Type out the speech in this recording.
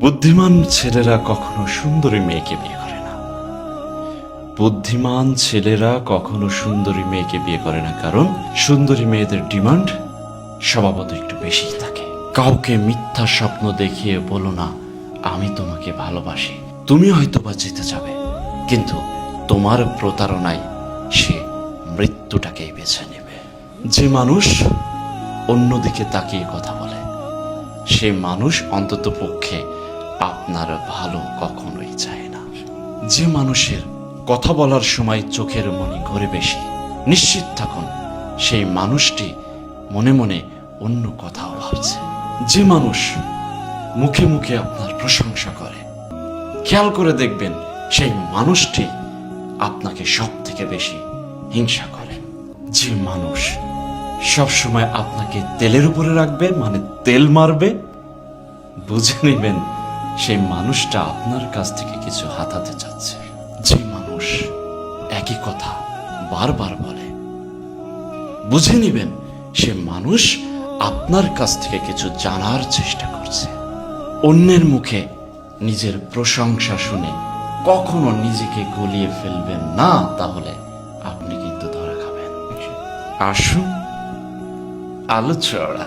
বুদ্ধিমান ছেলেরা কখনো সুন্দরী মেয়েকে বিয়ে করে না। বুদ্ধিমান ছেলেরা কখনো সুন্দরী মেয়েকে বিয়ে করে না, কারণ সুন্দরী মেয়েদের ডিমান্ড স্বভাবত একটু বেশি থাকে। কাউকে মিথ্যা স্বপ্ন দেখিয়ে বলো না আমি তোমাকে ভালোবাসি। তুমি হয়তো বা জিতে যাবে, কিন্তু তোমার প্রতারণায় সে মৃত্যুটাকেই বেছে নেবে। যে মানুষ অন্যদিকে তাকিয়ে কথা বলে সে মানুষ অন্তত পক্ষে আপনার ভালো কখনোই চায় না। যে মানুষের কথা বলার সময় চোখের মনি ঘোরে বেশি, নিশ্চিত থাকুন সেই মানুষটি মনে মনে অন্য কথাও ভাবছে। যে মানুষ মুখে মুখে আপনার প্রশংসা করে, খেয়াল করে দেখবেন সেই মানুষটি আপনাকে সব থেকে বেশি হিংসা করে। যে মানুষ সবসময় আপনাকে তেলের উপরে রাখবে, মানে তেল মারবে, বুঝে নেবেন সেই মানুষটা আপনার কাছ থেকে কিছু হাতাতে চাচ্ছে। যে মানুষ একই কথা বারবার বলে, বুঝে নেবেন সে মানুষ আপনার কাছ থেকে কিছু জানার চেষ্টা করছে। অন্যের মুখে নিজের প্রশংসা শুনে কখনো নিজেকে গলিয়ে ফেলবেন না, তাহলে আপনি কিন্তু ধরা খাবেন। আসুন আলোচনা।